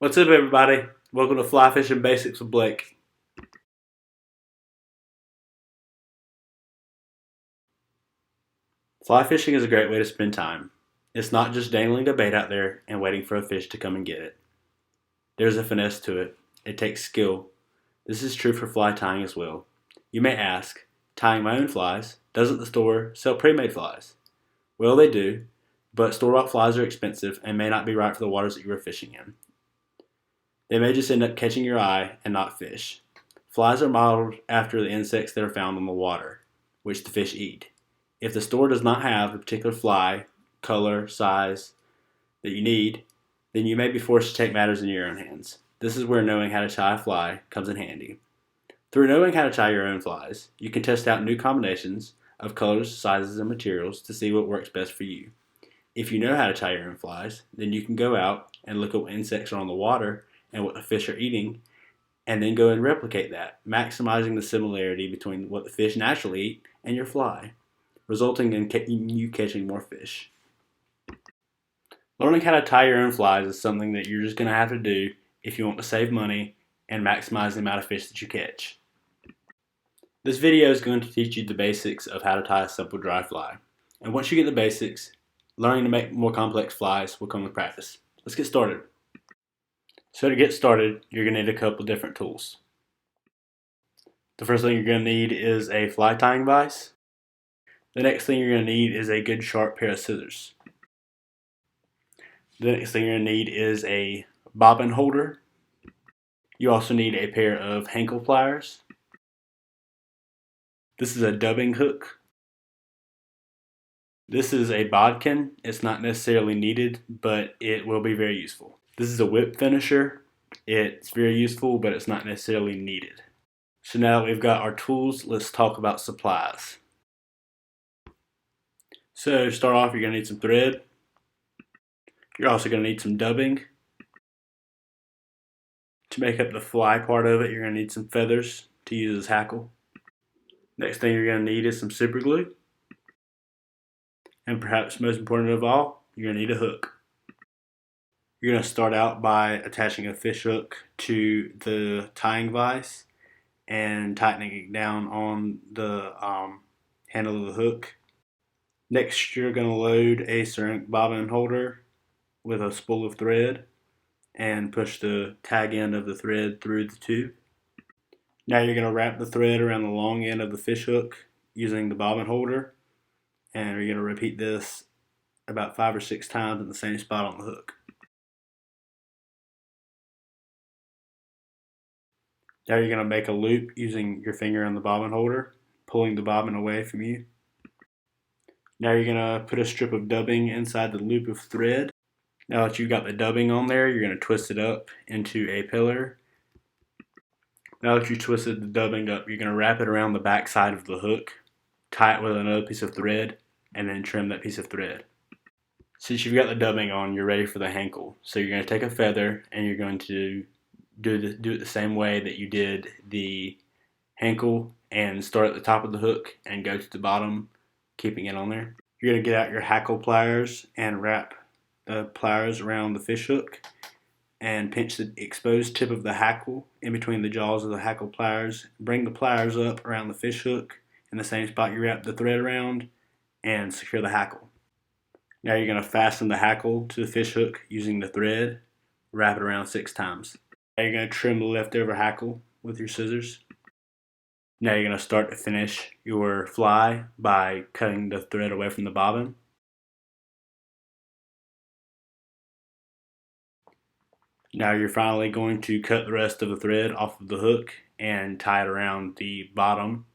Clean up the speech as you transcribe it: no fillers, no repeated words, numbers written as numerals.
What's up, everybody? Welcome to Fly Fishing Basics with Blake. Fly fishing is a great way to spend time. It's not just dangling a bait out there and waiting for a fish to come and get it. There's a finesse to it. It takes skill. This is true for fly tying as well. You may ask, tying my own flies, doesn't the store sell pre-made flies? Well, they do, but store-bought flies are expensive and may not be right for the waters that you are fishing in. They may just end up catching your eye and not fish. Flies are modeled after the insects that are found on the water, which the fish eat. If the store does not have the particular fly, color, size that you need, then you may be forced to take matters into your own hands. This is where knowing how to tie a fly comes in handy. Through knowing how to tie your own flies, you can test out new combinations of colors, sizes, and materials to see what works best for you. If you know how to tie your own flies, then you can go out and look at what insects are on the water and what the fish are eating, and then go and replicate that, maximizing the similarity between what the fish naturally eat and your fly, resulting in you catching more fish. Learning how to tie your own flies is something that you're just going to have to do if you want to save money and maximize the amount of fish that you catch. This video is going to teach you the basics of how to tie a simple dry fly. And once you get the basics, learning to make more complex flies will come with practice. Let's get started. So to get started, you're going to need a couple different tools. The first thing you're going to need is a fly tying vise. The next thing you're going to need is a good sharp pair of scissors. The next thing you're going to need is a bobbin holder. You also need a pair of Henkel pliers. This is a dubbing hook. This is a bodkin. It's not necessarily needed, but it will be very useful. This is a whip finisher. It's very useful, but it's not necessarily needed. So now that we've got our tools, let's talk about supplies. So to start off, you're going to need some thread. You're also going to need some dubbing. To make up the fly part of it, you're going to need some feathers to use as hackle. Next thing you're going to need is some super glue. And perhaps most important of all, you're going to need a hook. You're going to start out by attaching a fish hook to the tying vise and tightening it down on the handle of the hook. Next, you're going to load a ceramic bobbin holder with a spool of thread and push the tag end of the thread through the tube. Now you're going to wrap the thread around the long end of the fish hook using the bobbin holder, and you're going to repeat this about 5 or 6 times in the same spot on the hook. Now you're going to make a loop using your finger on the bobbin holder, pulling the bobbin away from you. Now you're going to put a strip of dubbing inside the loop of thread. Now that you've got the dubbing on there, you're going to twist it up into a pillar. Now that you've twisted the dubbing up, you're going to wrap it around the back side of the hook, tie it with another piece of thread, and then trim that piece of thread. Since you've got the dubbing on, you're ready for the Henkel. So you're going to take a feather and you're going to do it the same way that you did the Henkel, and start at the top of the hook and go to the bottom, keeping it on there. You're going to get out your hackle pliers and wrap the pliers around the fish hook and pinch the exposed tip of the hackle in between the jaws of the hackle pliers. Bring the pliers up around the fish hook in the same spot you wrap the thread around and secure the hackle. Now you're going to fasten the hackle to the fish hook using the thread. Wrap it around 6 times. Now you're going to trim the leftover hackle with your scissors. Now you're going to start to finish your fly by cutting the thread away from the bobbin. Now you're finally going to cut the rest of the thread off of the hook and tie it around the bottom